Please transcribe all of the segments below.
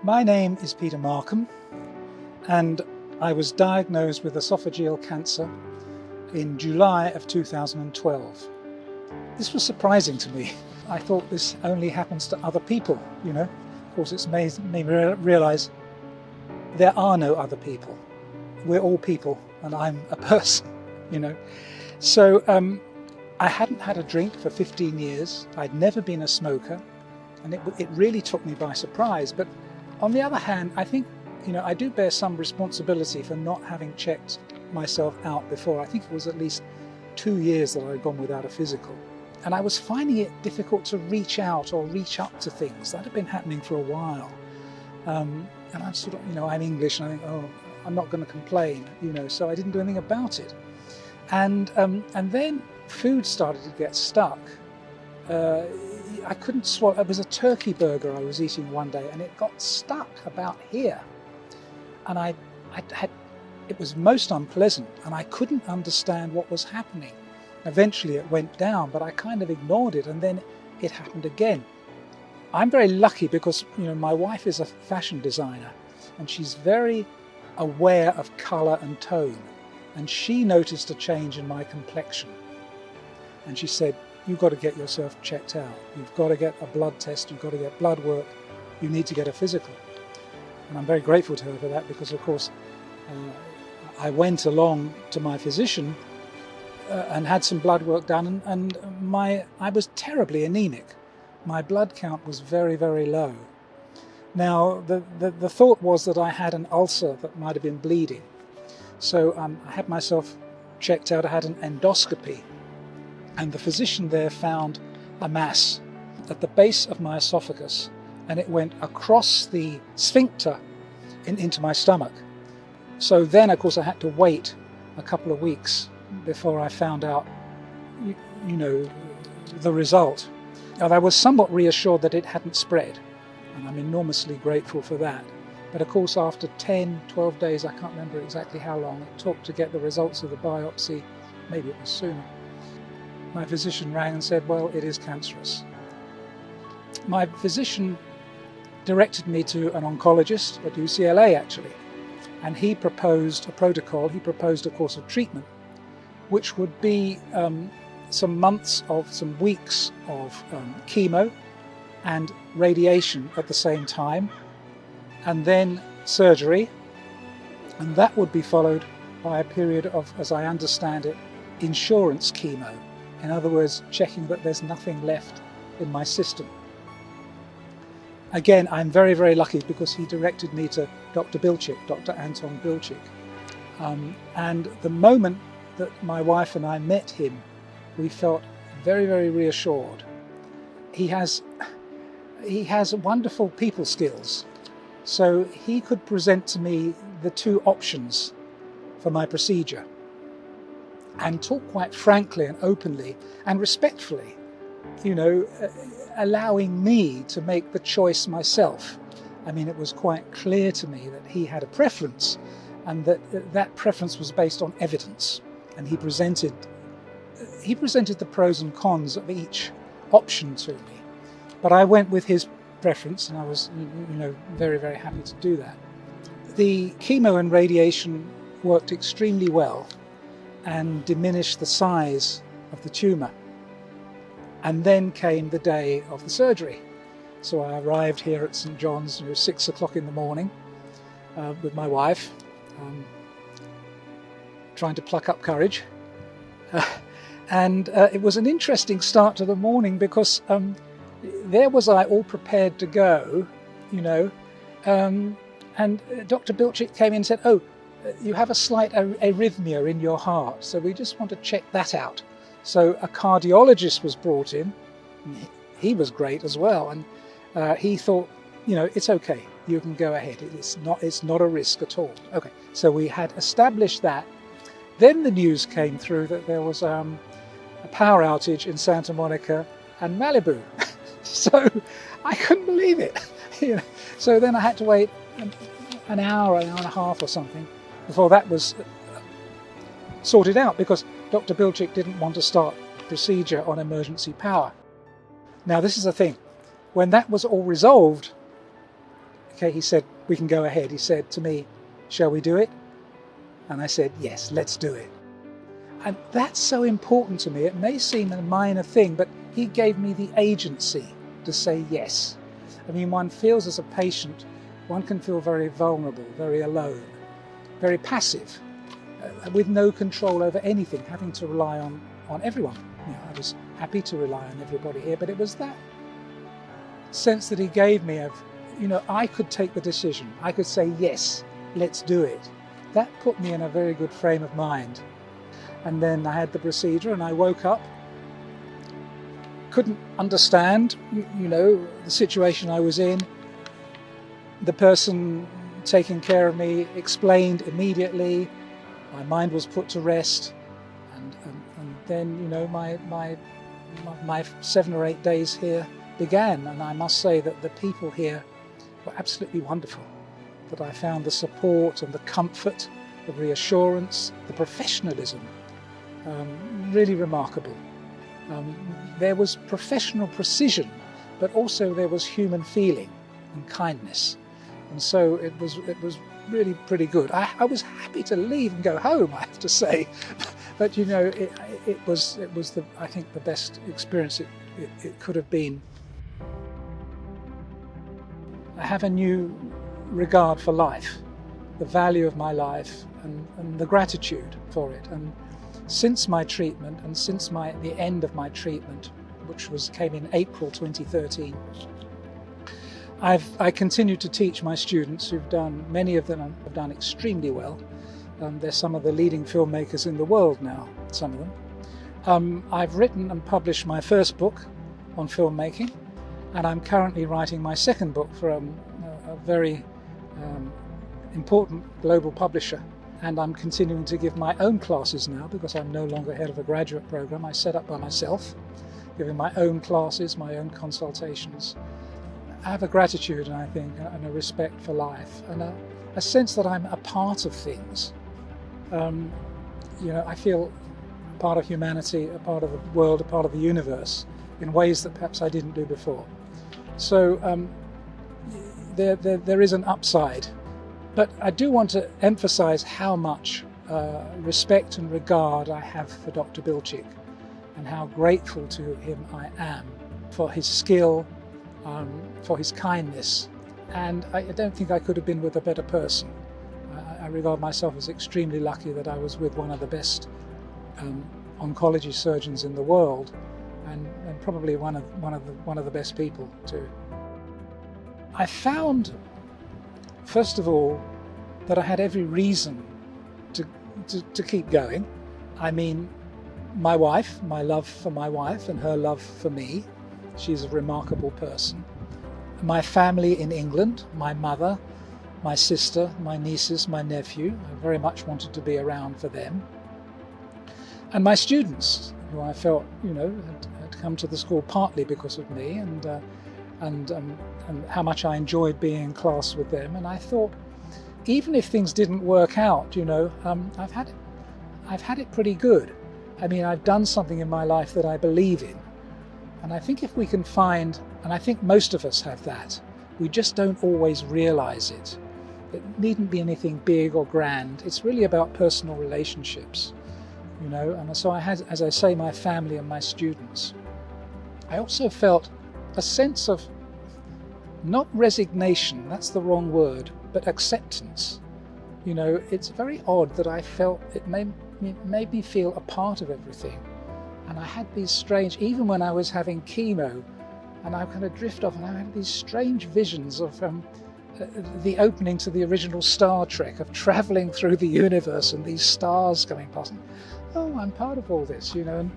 My name is Peter Markham, and I was diagnosed with esophageal cancer in July of 2012. This was surprising to me. I thought this only happens to other people, you know. Of course, it's made me realize there are no other people. We're all people, and I'm a person, you know. So I hadn't had a drink for 15 years. I'd never been a smoker, and it really took me by surprise. But on the other hand, I think, you know, I do bear some responsibility for not having checked myself out before. I think it was at least 2 years that I'd gone without a physical. And I was finding it difficult to reach out or reach up to things. That had been happening for a while. And I'm sort of, you know, I'm English and I think, oh, I'm not going to complain, you know, so I didn't do anything about it. And then food started to get stuck. I couldn't swallow. It was a turkey burger I was eating one day, and it got stuck about here. And it was most unpleasant, and I couldn't understand what was happening. Eventually it went down, but I kind of ignored it, and then it happened again. I'm very lucky because, you know, my wife is a fashion designer, and she's very aware of colour and tone. And she noticed a change in my complexion. And she said, "You've got to get yourself checked out. You've got to get a blood test. You've got to get blood work. You need to get a physical." And I'm very grateful to her for that because, of course, I went along to my physician and had some blood work done, and I was terribly anemic. My blood count was very, very low. Now, the thought was that I had an ulcer that might have been bleeding. So I had myself checked out. I had an endoscopy. And the physician there found a mass at the base of my esophagus, and it went across the sphincter into my stomach. So then, of course, I had to wait a couple of weeks before I found out, you know, the result. And I was somewhat reassured that it hadn't spread, and I'm enormously grateful for that. But of course, after 10, 12 days, I can't remember exactly how long it took to get the results of the biopsy, maybe it was sooner, my physician rang and said, well, it is cancerous. My physician directed me to an oncologist at UCLA, actually, and he proposed a protocol. He proposed a course of treatment, which would be some weeks of chemo and radiation at the same time, and then surgery, and that would be followed by a period of, as I understand it, insurance chemo. In other words, checking that there's nothing left in my system. Again, I'm very, very lucky because he directed me to Dr. Bilchik, Dr. Anton Bilchik. And the moment that my wife and I met him, we felt very, very reassured. He has wonderful people skills. So he could present to me the two options for my procedure and talk quite frankly and openly and respectfully, you know, allowing me to make the choice myself. I mean, it was quite clear to me that he had a preference, and that preference was based on evidence. And he presented the pros and cons of each option to me. But I went with his preference, and I was, you know, very, very happy to do that. The chemo and radiation worked extremely well and diminished the size of the tumour. And then came the day of the surgery. So I arrived here at St. John's, 6 o'clock in the morning with my wife, trying to pluck up courage. And it was an interesting start to the morning because there was I all prepared to go, you know, and Dr. Bilchik came in and said, "Oh, you have a slight arrhythmia in your heart, so we just want to check that out." So a cardiologist was brought in. He was great as well, and he thought, you know, it's okay, you can go ahead. It's not a risk at all. Okay, so we had established that. Then the news came through that there was a power outage in Santa Monica and Malibu. So I couldn't believe it. You know? So then I had to wait an hour and a half or something before that was sorted out, because Dr. Bilchik didn't want to start procedure on emergency power. Now this is the thing, when that was all resolved, okay, he said, we can go ahead. He said to me, shall we do it? And I said, yes, let's do it. And that's so important to me. It may seem a minor thing, but he gave me the agency to say yes. I mean, one feels as a patient, one can feel very vulnerable, very alone, very passive, with no control over anything, having to rely on everyone. You know, I was happy to rely on everybody here, but it was that sense that he gave me of, you know, I could take the decision. I could say, yes, let's do it. That put me in a very good frame of mind. And then I had the procedure and I woke up, couldn't understand, you know, the situation I was in. The person taking care of me explained immediately. My mind was put to rest. And then, you know, my 7 or 8 days here began. And I must say that the people here were absolutely wonderful. That I found the support and the comfort, the reassurance, the professionalism, really remarkable. There was professional precision, but also there was human feeling and kindness. And so it was really pretty good. I was happy to leave and go home, I have to say. But you know, it was I think the best experience it could have been. I have a new regard for life, the value of my life, and the gratitude for it. And since my treatment, and since the end of my treatment, which came in April 2013, I continue to teach my students many of them have done extremely well. They're some of the leading filmmakers in the world now, some of them. I've written and published my first book on filmmaking, and I'm currently writing my second book for a very important global publisher. And I'm continuing to give my own classes now because I'm no longer head of a graduate program. I set up by myself, giving my own classes, my own consultations. I have a gratitude, and I think, and a respect for life, and a sense that I'm a part of things. You know, I feel a part of humanity, a part of the world, a part of the universe in ways that perhaps I didn't do before. So there is an upside. But I do want to emphasize how much respect and regard I have for Dr. Bilchik, and how grateful to him I am for his skill, for his kindness. And I don't think I could have been with a better person. I regard myself as extremely lucky that I was with one of the best oncology surgeons in the world, and probably one of the best people too. I found, first of all, that I had every reason to keep going. I mean, my wife, my love for my wife and her love for me, she's a remarkable person. My family in England, my mother, my sister, my nieces, my nephew, I very much wanted to be around for them. And my students, who I felt, you know, had come to the school partly because of me, and how much I enjoyed being in class with them. And I thought, even if things didn't work out, you know, I've had it pretty good. I mean, I've done something in my life that I believe in. And I think if we can find, and I think most of us have that, we just don't always realize it. It needn't be anything big or grand. It's really about personal relationships, you know. And so I had, as I say, my family and my students. I also felt a sense of, not resignation, that's the wrong word, but acceptance. You know, it's very odd that I felt it made me feel a part of everything. And I had these strange, even when I was having chemo, and I kind of drift off, and I had these strange visions of the opening to the original Star Trek, of traveling through the universe and these stars coming past. Oh, I'm part of all this, you know. And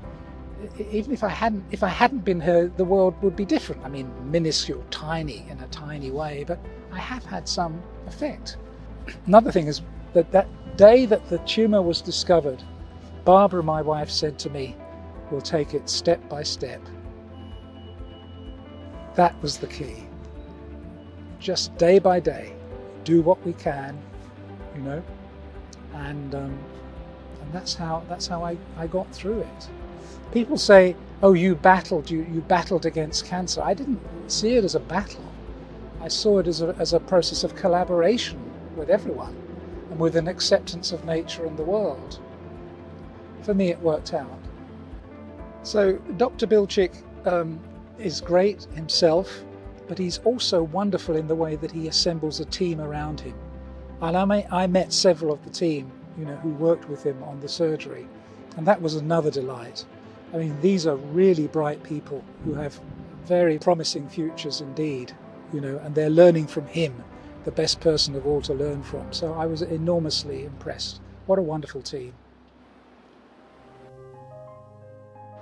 even if I hadn't been here, the world would be different. I mean, minuscule, tiny, in a tiny way, but I have had some effect. Another thing is that day that the tumour was discovered, Barbara, my wife, said to me, "We'll take it step by step." That was the key. Just day by day, do what we can, you know, and that's how I got through it. People say, "Oh, you battled against cancer." I didn't see it as a battle. I saw it as a process of collaboration with everyone and with an acceptance of nature and the world. For me, it worked out. So Dr. Bilchik is great himself, but he's also wonderful in the way that he assembles a team around him. And I met several of the team, who worked with him on the surgery, and that was another delight. I mean, these are really bright people who have very promising futures indeed, and they're learning from him, the best person of all to learn from. So I was enormously impressed. What a wonderful team.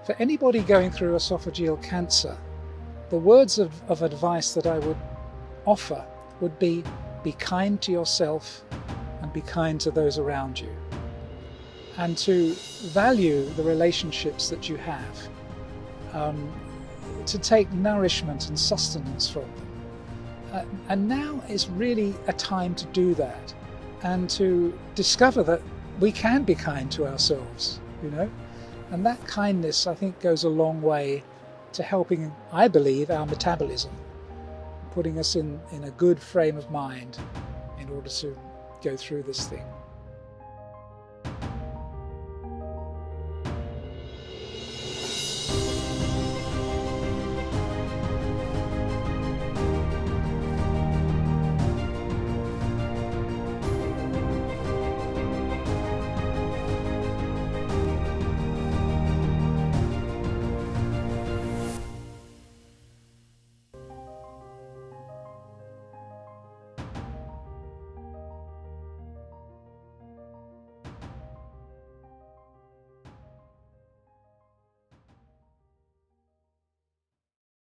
For anybody going through esophageal cancer, the words of advice that I would offer would be kind to yourself and be kind to those around you, and to value the relationships that you have, to take nourishment and sustenance from them. And now is really a time to do that, and to discover that we can be kind to ourselves, and that kindness, I think, goes a long way to helping, I believe, our metabolism, putting us in a good frame of mind in order to go through this thing.